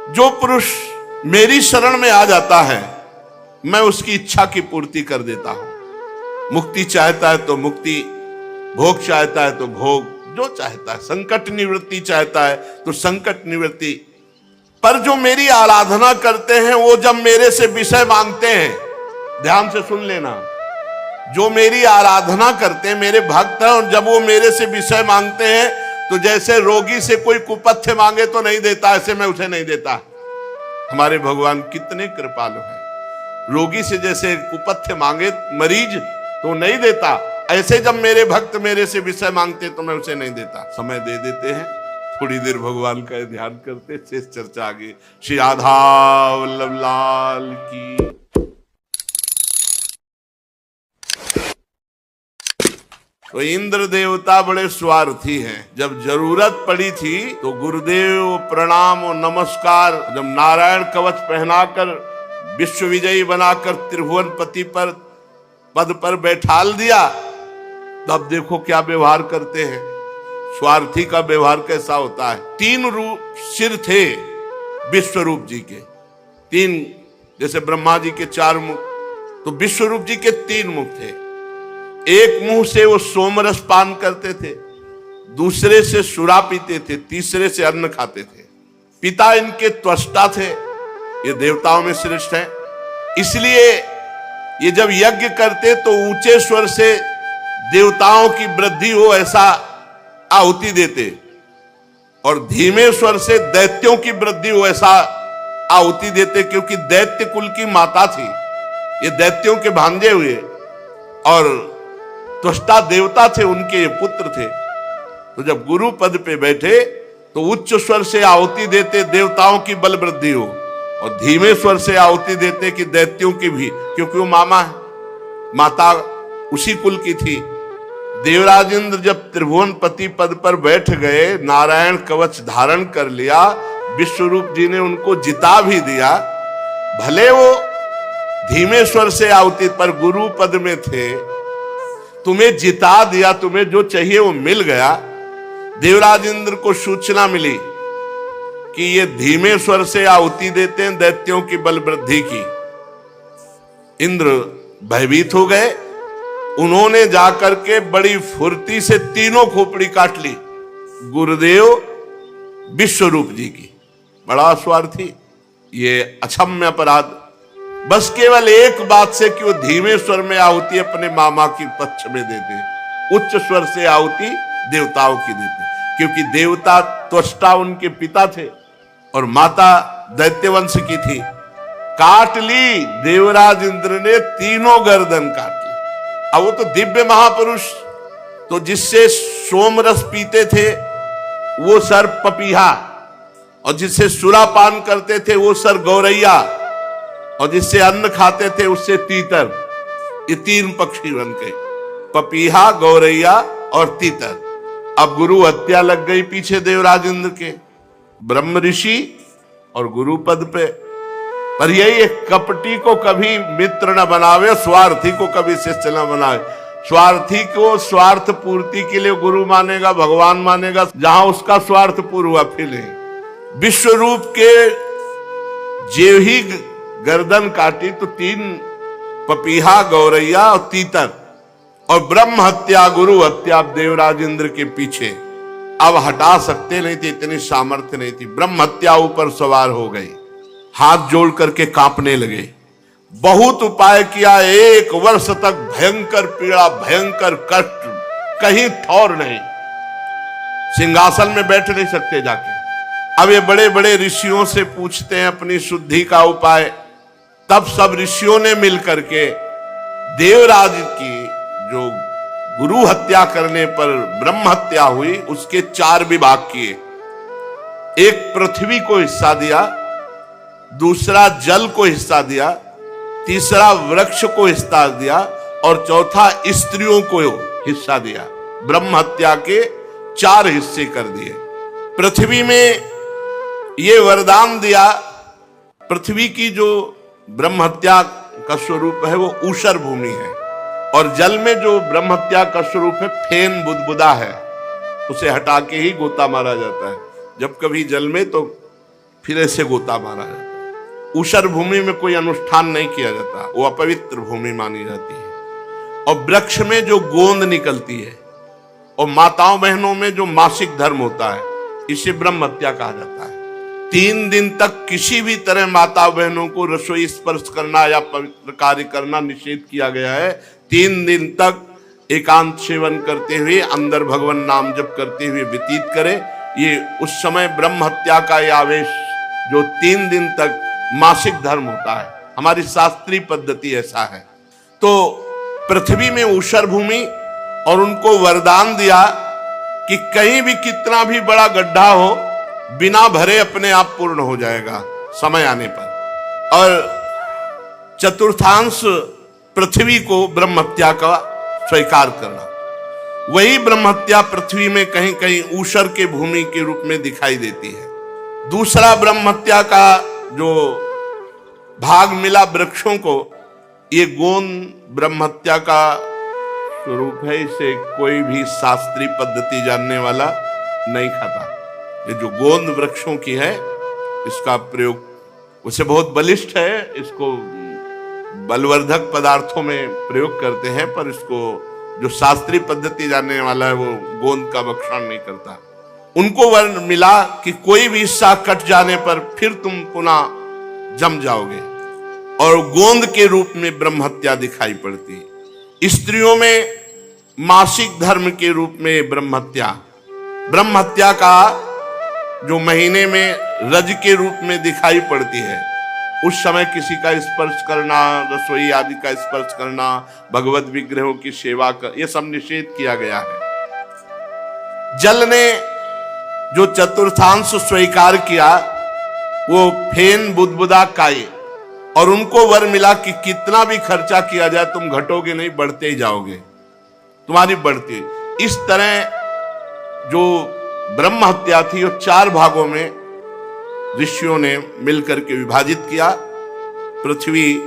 जो पुरुष मेरी शरण में आ जाता है मैं उसकी इच्छा की पूर्ति कर देता हूं। मुक्ति चाहता है तो मुक्ति, भोग चाहता है तो भोग, जो चाहता है, संकट निवृत्ति चाहता है तो संकट निवृत्ति। पर जो मेरी आराधना करते हैं वो जब मेरे से विषय मांगते हैं, ध्यान से सुन लेना, जो मेरी आराधना करते हैं, मेरे भक्त हैं, और जब वो मेरे से विषय मांगते हैं तो जैसे रोगी से कोई कुपथ्य मांगे तो नहीं देता, ऐसे मैं उसे नहीं देता। हमारे भगवान कितने कृपालु हैं। रोगी से जैसे कुपथ्य मांगे मरीज तो नहीं देता, ऐसे जब मेरे भक्त मेरे से विषय मांगते तो मैं उसे नहीं देता। समय दे देते हैं, थोड़ी देर भगवान का ध्यान करते, शेष चर्चा आगे। श्री राधा वल्लभ लाल की। तो इंद्र देवता बड़े स्वार्थी हैं। जब जरूरत पड़ी थी तो गुरुदेव प्रणाम और नमस्कार, जब नारायण कवच पहनाकर विश्व विजयी बनाकर त्रिभुवन पति पर पद पर बैठाल दिया, तब देखो क्या व्यवहार करते हैं। स्वार्थी का व्यवहार कैसा होता है। 3 रूप सिर थे विश्वरूप जी के, 3, जैसे ब्रह्मा जी के 4 मुख, तो विश्वरूप जी के 3 मुख थे। एक मुंह से वो सोमरस पान करते थे, दूसरे से सुरा पीते थे, तीसरे से अन्न खाते थे। पिता इनके त्वष्टा थे, ये देवताओं में श्रेष्ठ हैं। इसलिए ये जब यज्ञ करते तो ऊंचे स्वर से देवताओं की वृद्धि हो ऐसा आहुति देते, और धीमे स्वर से दैत्यों की वृद्धि हो ऐसा आहुति देते, क्योंकि दैत्य कुल की माता थी, ये दैत्यों के भांजे हुए, और त्वष्टा देवता थे, उनके ये पुत्र थे। तो जब गुरु पद पे बैठे तो उच्च स्वर से आहुति देते देवताओं की बल वृद्धि हो, और धीमे स्वर से आहुति देते कि दैत्यों की भी, क्योंकि वो मामा है, माता उसी कुल की थी। देवराज इंद्र जब त्रिभुवन पति पद पर बैठ गए, नारायण कवच धारण कर लिया, विश्वरूप जी ने उनको जिता भी दिया। भले वो धीमे स्वर से आहुति पर गुरु पद में थे, तुम्हें जिता दिया, तुम्हें जो चाहिए वो मिल गया। देवराज इंद्र को सूचना मिली कि ये धीमे स्वर से आहुति देते हैं दैत्यों की बल वृद्धि की। इंद्र भयभीत हो गए। उन्होंने जाकर के बड़ी फुर्ती से 3 खोपड़ी काट ली गुरुदेव विश्वरूप जी की। बड़ा स्वार्थी, ये अक्षम्य अपराध। बस केवल एक बात से कि वो धीमे स्वर में आहुति अपने मामा की पक्ष में देते, उच्च स्वर से आहुति देवताओं की देते, क्योंकि देवता त्वष्टा उनके पिता थे और माता दैत्यवंश की थी। काट ली देवराज इंद्र ने, 3 गर्दन काट ली। अब वो तो दिव्य महापुरुष, तो जिससे सोमरस पीते थे वो सर पपीहा, और जिससे सुरापान करते थे वो सर गौरैया, और जिससे अन्न खाते थे उससे तीतर। ये 3 पक्षी बन गए, पपीहा, गौरैया और तीतर। अब गुरु हत्या लग गई पीछे देवराज इंद्र के, ब्रह्म ऋषि और गुरु पद पे। पर यही एक कपटी को कभी मित्र न बनावे, स्वार्थी को कभी शिष्य न बनावे। स्वार्थी को स्वार्थ पूर्ति के लिए गुरु मानेगा, भगवान मानेगा, जहां उसका स्वार्थ पूर्ण हुआ फिर नहीं। विश्व रूप के जेव ही गर्दन काटी तो 3 पपीहा, गौरैया और तीतर, और ब्रह्म हत्या, गुरु हत्या देवराज इंद्र के पीछे। अब हटा सकते नहीं थे, इतनी सामर्थ्य नहीं थी। ब्रह्म हत्या ऊपर सवार हो गई, हाथ जोड़ करके कांपने लगे। बहुत उपाय किया, 1 वर्ष तक भयंकर पीड़ा, भयंकर कष्ट, कहीं ठौर नहीं, सिंहासन में बैठ नहीं सकते जाके। अब ये बड़े बड़े ऋषियों से पूछते हैं अपनी शुद्धि का उपाय। तब सब ऋषियों ने मिलकर के देवराज की जो गुरु हत्या करने पर ब्रह्म हत्या हुई उसके 4 विभाग किए। एक पृथ्वी को हिस्सा दिया, दूसरा जल को हिस्सा दिया, तीसरा वृक्ष को हिस्सा दिया, और चौथा स्त्रियों को हिस्सा दिया। ब्रह्म हत्या के 4 हिस्से कर दिए। पृथ्वी में ये वरदान दिया, पृथ्वी की जो ब्रह्म हत्या का स्वरूप है वो ऊषर भूमि है, और जल में जो ब्रह्म हत्या का स्वरूप है फेन बुदबुदा है, उसे हटा के ही गोता मारा जाता है। जब कभी जल में तो फिर ऐसे गोता मारा जाता है। ऊषर भूमि में कोई अनुष्ठान नहीं किया जाता, वो अपवित्र भूमि मानी जाती है। और वृक्ष में जो गोंद निकलती है और माताओं बहनों में जो मासिक धर्म होता है, इसे ब्रह्म हत्या कहा जाता है। 3 दिन तक किसी भी तरह माता बहनों को रसोई स्पर्श करना या पवित्र कार्य करना निषेध किया गया है। 3 दिन तक एकांत सेवन करते हुए अंदर भगवान नाम जप करते हुए व्यतीत करे। ये उस समय ब्रह्म हत्या का ये आवेश जो 3 दिन तक मासिक धर्म होता है, हमारी शास्त्रीय पद्धति ऐसा है। तो पृथ्वी में ऊषर भूमि और उनको वरदान दिया कि कहीं भी कितना भी बड़ा गड्ढा हो, बिना भरे अपने आप पूर्ण हो जाएगा समय आने पर। और चतुर्थांश पृथ्वी को ब्रह्म हत्या का स्वीकार करना, वही ब्रह्म हत्या पृथ्वी में कहीं कहीं ऊषर के भूमि के रूप में दिखाई देती है। दूसरा ब्रह्म हत्या का जो भाग मिला वृक्षों को, ये गोंद ब्रह्म हत्या का स्वरूप है। इसे कोई भी शास्त्रीय पद्धति जानने वाला नहीं खाता। ये जो गोंद वृक्षों की है, इसका प्रयोग उसे बहुत बलिष्ठ है, इसको बलवर्धक पदार्थों में प्रयोग करते हैं, पर इसको जो शास्त्रीय पद्धति जानने वाला है वो गोंद का भक्षण नहीं करता। उनको वर्ण मिला कि कोई भी हिस्सा कट जाने पर फिर तुम पुनः जम जाओगे, और गोंद के रूप में ब्रह्म हत्या दिखाई पड़ती। स्त्रियों में मासिक धर्म के रूप में ब्रह्म हत्या का जो महीने में रज के रूप में दिखाई पड़ती है, उस समय किसी का स्पर्श करना, रसोई आदि का स्पर्श करना, भगवत विग्रहों की सेवा कर, यह सब निषेध किया गया है। जल ने जो चतुर्थांश स्वीकार किया वो फेन बुदबुदा काये, और उनको वर मिला कि कितना भी खर्चा किया जाए तुम घटोगे नहीं, बढ़ते ही जाओगे, तुम्हारी बढ़ती। इस तरह जो ब्रह्म हत्या थी वो 4 भागों में ऋषियों ने मिलकर के विभाजित किया। पृथ्वी,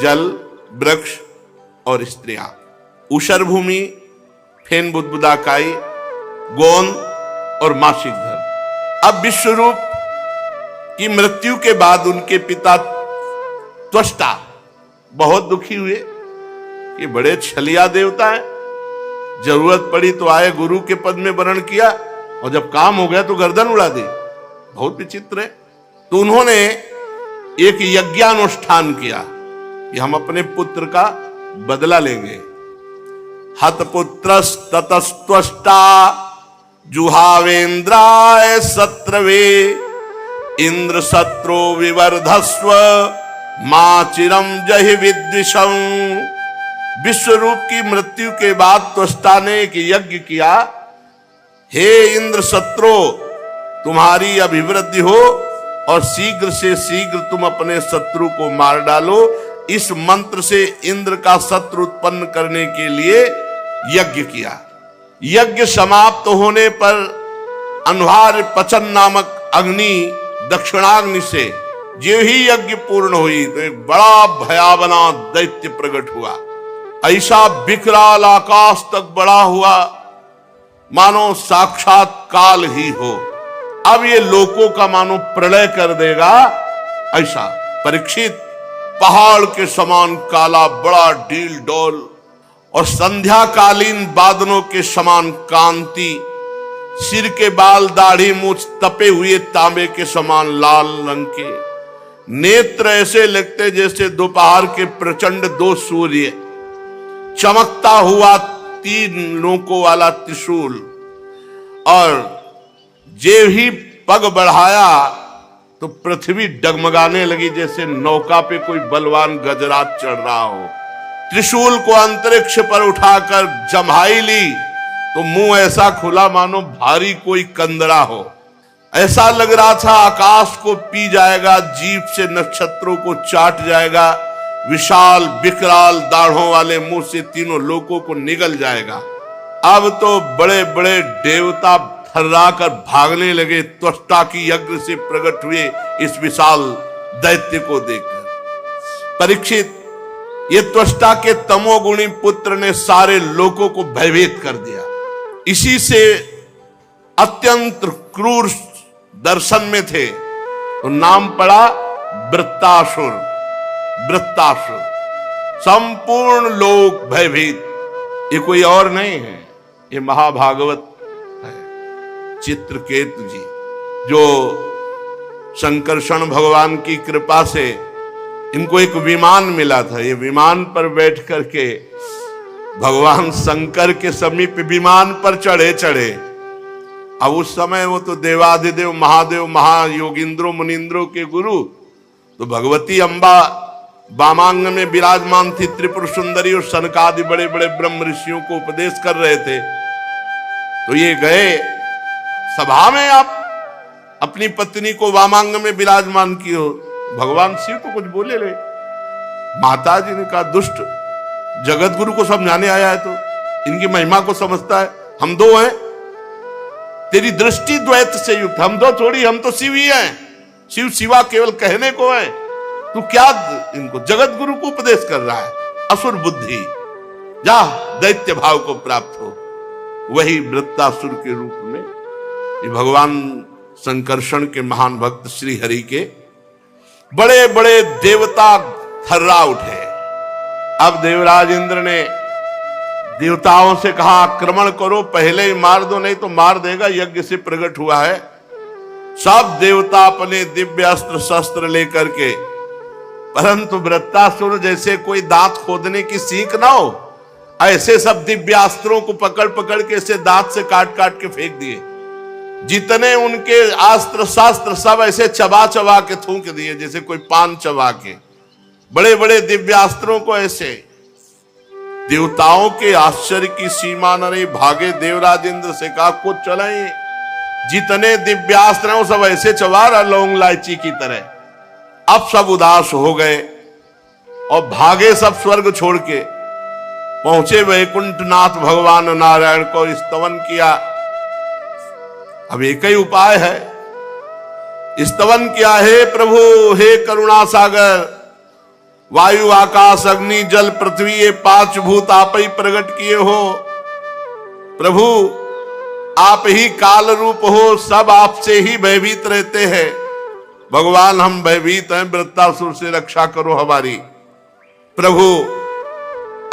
जल, वृक्ष और स्त्रियां। ऊषर भूमि, फेन बुदबुदा काई, गोंद और मासिक धर्म। अब विश्वरूप की मृत्यु के बाद उनके पिता त्वष्टा बहुत दुखी हुए कि बड़े छलिया देवता है, जरूरत पड़ी तो आए, गुरु के पद में वर्ण किया, और जब काम हो गया तो गर्दन उड़ा दी। बहुत विचित्र है। तो उन्होंने एक यज्ञानुष्ठान किया कि हम अपने पुत्र का बदला लेंगे। हतपुत्रस्ततस्त्वष्टा जुहावेन्द्राय सत्रवे, इंद्र सत्रो विवर्धस्व मां चिरम जहि विद्विषं। विश्वरूप की मृत्यु के बाद त्वष्टा ने एक यज्ञ किया, हे इंद्र सत्रो, तुम्हारी अभिवृद्धि हो और शीघ्र से शीघ्र तुम अपने शत्रु को मार डालो। इस मंत्र से इंद्र का शत्रु उत्पन्न करने के लिए यज्ञ किया। यज्ञ समाप्त होने पर अन्वार्य पचन नामक अग्नि, दक्षिणाग्नि से जो ही यज्ञ पूर्ण हुई तो एक बड़ा भयावना दैत्य प्रकट हुआ। ऐसा विकराल आकाश तक बड़ा हुआ मानो साक्षात काल ही हो। अब ये लोकों का मानो प्रलय कर देगा ऐसा। परीक्षित पहाड़ के समान काला, बड़ा डील डोल और संध्याकालीन बादलों के समान कांति, सिर के बाल, दाढ़ी, मूछ तपे हुए तांबे के समान लाल रंग के, नेत्र ऐसे लगते जैसे दोपहर के प्रचंड 2 सूर्य, चमकता हुआ 3 नोकों वाला त्रिशूल, और जे ही पग बढ़ाया तो पृथ्वी डगमगाने लगी जैसे नौका पे कोई बलवान गजराज चढ़ रहा हो। त्रिशूल को अंतरिक्ष पर उठाकर जम्हाई ली तो मुंह ऐसा खुला मानो भारी कोई कंदरा हो। ऐसा लग रहा था आकाश को पी जाएगा, जीभ से नक्षत्रों को चाट जाएगा, विशाल विकराल दाढ़ों वाले मुंह से तीनों लोकों को निगल जाएगा। अब तो बड़े बड़े देवता थर्रा कर भागने लगे त्वष्टा की यज्ञ से प्रकट हुए इस विशाल दैत्य को देखकर। परीक्षित, ये त्वष्टा के तमोगुणी पुत्र ने सारे लोकों को भयभीत कर दिया। इसी से अत्यंत क्रूर दर्शन में थे तो नाम पड़ा वृत्तासुर। वृत्तासुर, संपूर्ण लोक भयभीत। ये कोई और नहीं है, ये महाभागवत है, चित्रकेतु जी, जो संकर्षण भगवान की कृपा से इनको एक विमान मिला था। ये विमान पर बैठ करके भगवान शंकर के समीप विमान पर चढ़े। अब उस समय वो तो देवाधिदेव महादेव महायोगिंद्रो मुनिंद्रो के गुरु, तो भगवती अम्बा वामांग में विराजमान थी, त्रिपुर सुंदरी और सनकादि बड़े बड़े ब्रह्म ऋषियों को उपदेश कर रहे थे। तो ये गए सभा में, आप अपनी पत्नी को वामांग में विराजमान की हो। भगवान शिव तो कुछ बोले ले, माता जी ने कहा दुष्ट, जगत गुरु को समझाने आया है तो इनकी महिमा को समझता है। हम दो हैं, तेरी दृष्टि द्वैत से युक्त, हम दो थोड़ी, हम तो शिव ही हैं। शिव शिवा केवल कहने को है, तू क्या इनको जगत गुरु को उपदेश कर रहा है? असुर बुद्धि, जा दैत्य भाव को प्राप्त हो। वही वृत्तासुर के रूप में ये भगवान संकर्षण के महान भक्त श्री हरि के बड़े बड़े देवता थर्रा उठे। अब देवराज इंद्र ने देवताओं से कहा आक्रमण करो, पहले ही मार दो, नहीं तो मार देगा, यज्ञ से प्रकट हुआ है। सब देवता अपने दिव्य अस्त्र शस्त्र लेकर के, परंतु वृत्तासुर जैसे कोई दांत खोदने की सीख ना हो, ऐसे सब दिव्यास्त्रों को पकड़ पकड़ के ऐसे दांत से काट काट के फेंक दिए। जितने उनके अस्त्र शास्त्र सब ऐसे चबा चबा के थूक दिए, जैसे कोई पान चबा के। बड़े बड़े दिव्यास्त्रों को ऐसे, देवताओं के आश्चर्य की सीमा न रही। भागे देवराज इंद्र से कहा कुछ चलाइए, जितने दिव्यास्त्र हैं वो सब ऐसे चबा रहा लौंग इलायची की तरह। अब सब उदास हो गए और भागे सब स्वर्ग छोड़ के, पहुंचे वैकुंठनाथ भगवान नारायण को स्तवन किया। अब एक ही उपाय है, स्तवन किया, हे प्रभु, हे करुणा सागर, वायु आकाश अग्नि जल पृथ्वी ये पांच भूत आप ही प्रकट किए हो। प्रभु आप ही काल रूप हो, सब आपसे ही भयभीत रहते हैं। भगवान हम भयभीत हैं, वृत्तासुर से रक्षा करो हमारी। प्रभु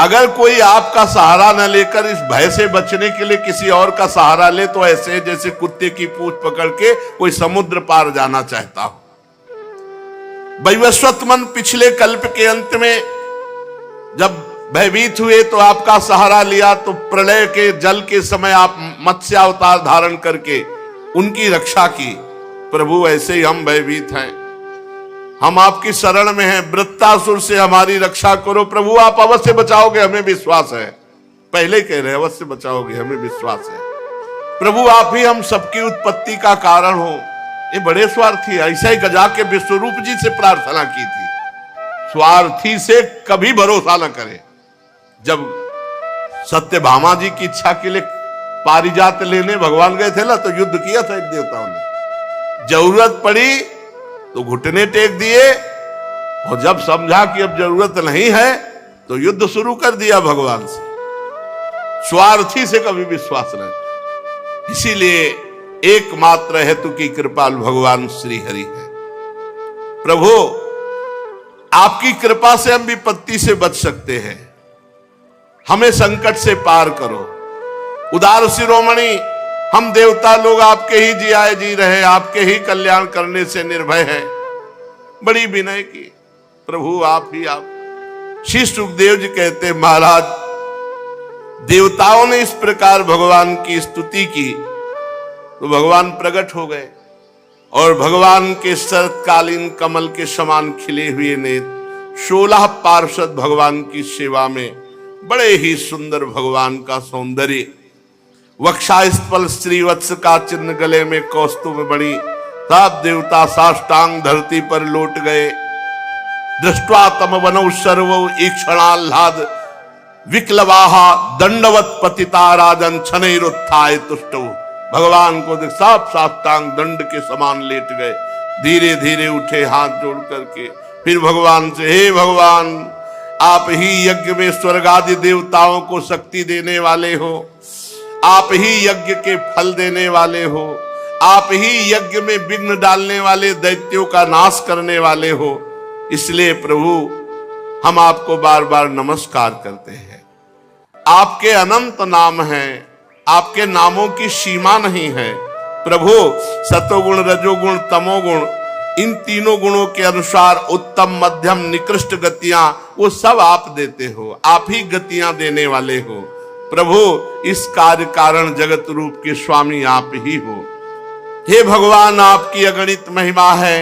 अगर कोई आपका सहारा न लेकर इस भय से बचने के लिए किसी और का सहारा ले, तो ऐसे जैसे कुत्ते की पूंछ पकड़ के कोई समुद्र पार जाना चाहता हो। वैवस्वत मन पिछले कल्प के अंत में जब भयभीत हुए तो आपका सहारा लिया, तो प्रलय के जल के समय आप मत्स्य अवतार धारण करके उनकी रक्षा की। प्रभु ऐसे ही हम भयभीत हैं, हम आपकी शरण में हैं, वृत्तासुर से हमारी रक्षा करो। प्रभु आप अवश्य बचाओगे, हमें विश्वास है। पहले कह रहे अवश्य बचाओगे, हमें विश्वास है। प्रभु आप ही हम सबकी उत्पत्ति का कारण हो। ये बड़े स्वार्थी, ऐसा ही गजा के विश्वरूप जी से प्रार्थना की थी, स्वार्थी से कभी भरोसा न करे। जब सत्यभामा जी की इच्छा के लिए पारिजात लेने भगवान गए थे ना, तो युद्ध किया था एक देवताओं ने। जरूरत पड़ी तो घुटने टेक दिए, और जब समझा कि अब जरूरत नहीं है तो युद्ध शुरू कर दिया भगवान से। स्वार्थी से कभी विश्वास नहीं। इसीलिए एकमात्र हेतु की कृपाल भगवान श्री हरि है। प्रभु आपकी कृपा से हम विपत्ति से बच सकते हैं, हमें संकट से पार करो। उदार शिरोमणि हम देवता लोग आपके ही जियाए जी रहे, आपके ही कल्याण करने से निर्भय है। बड़ी विनय की, प्रभु आप ही आप। श्री सुखदेव जी कहते महाराज, देवताओं ने इस प्रकार भगवान की स्तुति की तो भगवान प्रकट हो गए, और भगवान के शरतकालीन कमल के समान खिले हुए नेत्र 16 पार्षद भगवान की सेवा में, बड़े ही सुंदर भगवान का सौंदर्य। वक्षास्थल श्रीवत्स का चिन्ह, गले में कौस्तुभ बड़ी। सब देवता साष्टांग धरती पर लौट गए। दृष्ट्वा तम वनौ सर्वौ ईक्षणाह्लाद विक्लवाहा दंडवत पतिता राजन छनैरुत्थाय तुष्टौ। भगवान को देख सब साष्टांग दंड के समान लेट गए। धीरे धीरे उठे हाथ जोड़ करके, फिर भगवान से, हे भगवान आप ही यज्ञ में स्वर्ग आदि देवताओं को शक्ति देने वाले हो, आप ही यज्ञ के फल देने वाले हो, आप ही यज्ञ में विघ्न डालने वाले, दैत्यों का नाश करने वाले हो। इसलिए प्रभु हम आपको बार बार नमस्कार करते हैं। आपके अनंत नाम हैं, आपके नामों की सीमा नहीं है। प्रभु सतोगुण, रजोगुण, तमोगुण, इन तीनों गुणों के अनुसार उत्तम, मध्यम, निकृष्ट गतियां वो सब आप देते हो। आप ही गतियां देने वाले हो। प्रभु इस कार्य कारण जगत रूप के स्वामी आप ही हो। हे भगवान, आपकी अगणित महिमा है।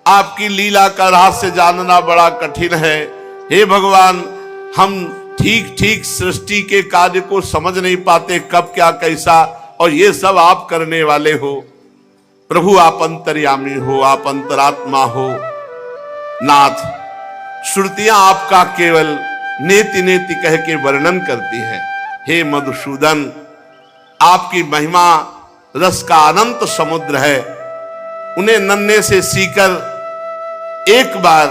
आपकी लीला का रहस्य जानना बड़ा कठिन है। हे भगवान, हम ठीक ठीक सृष्टि के कार्य को समझ नहीं पाते, कब क्या कैसा, और ये सब आप करने वाले हो। प्रभु आप अंतर्यामी हो, आप अंतरात्मा हो। नाथ, श्रुतियां आपका केवल नेति नेति कह के वर्णन करती है। हे मधुसूदन, आपकी महिमा रस का अनंत समुद्र है। उन्हें नन्हे से सीकर एक बार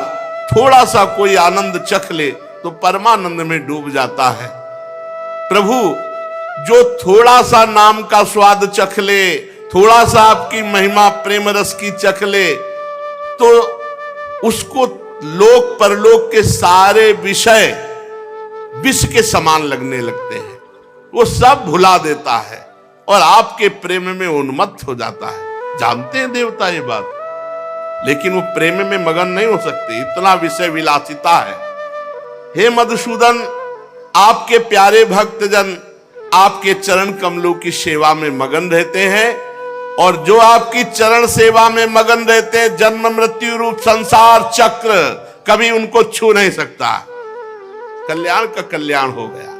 थोड़ा सा कोई आनंद चख ले तो परमानंद में डूब जाता है। प्रभु, जो थोड़ा सा नाम का स्वाद चख ले, थोड़ा सा आपकी महिमा प्रेम रस की चख ले, तो उसको लोक परलोक के सारे विषय विष के समान लगने लगते हैं। वो सब भुला देता है और आपके प्रेम में उन्मत्त हो जाता है। जानते हैं देवता ये बात, लेकिन वो प्रेम में मगन नहीं हो सकते, इतना विषय विलासिता है। हे मधुसूदन, आपके प्यारे भक्तजन आपके चरण कमलों की सेवा में मगन रहते हैं, और जो आपकी चरण सेवा में मगन रहते हैं, जन्म मृत्यु रूप संसार चक्र कभी उनको छू नहीं सकता। कल्याण का कल्याण हो गया।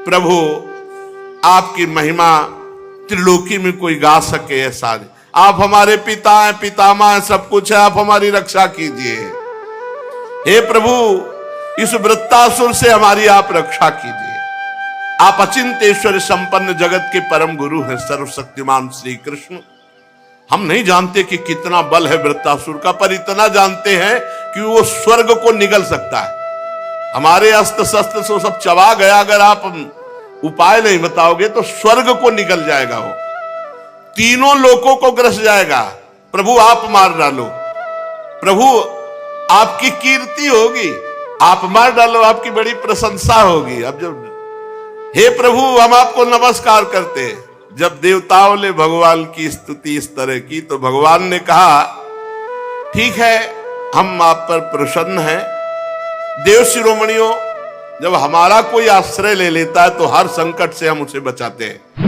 प्रभु, आपकी महिमा त्रिलोकी में कोई गा सके ऐसा। आप हमारे पिता हैं, पितामह हैं, सब कुछ है, आप हमारी रक्षा कीजिए। हे प्रभु, इस वृत्तासुर से हमारी आप रक्षा कीजिए। आप अचिंतेश्वर संपन्न जगत के परम गुरु हैं, सर्वशक्तिमान श्री कृष्ण। हम नहीं जानते कि कितना बल है वृत्तासुर का, पर इतना जानते हैं कि वो स्वर्ग को निगल सकता है। हमारे अस्त्र शस्त्र से सब चबा गया, अगर आप उपाय नहीं बताओगे तो स्वर्ग को निगल जाएगा, वो तीनों लोकों को ग्रस जाएगा। प्रभु आप मार डालो, प्रभु आपकी कीर्ति होगी, आप मार डालो, आपकी बड़ी प्रशंसा होगी। अब जब हे प्रभु, हम आपको नमस्कार करते हैं। जब देवताओं ने भगवान की स्तुति इस तरह की, तो भगवान ने कहा, ठीक है, हम आप पर प्रसन्न हैं। देव शिरोमणियों, जब हमारा कोई आश्रय ले लेता है तो हर संकट से हम उसे बचाते हैं।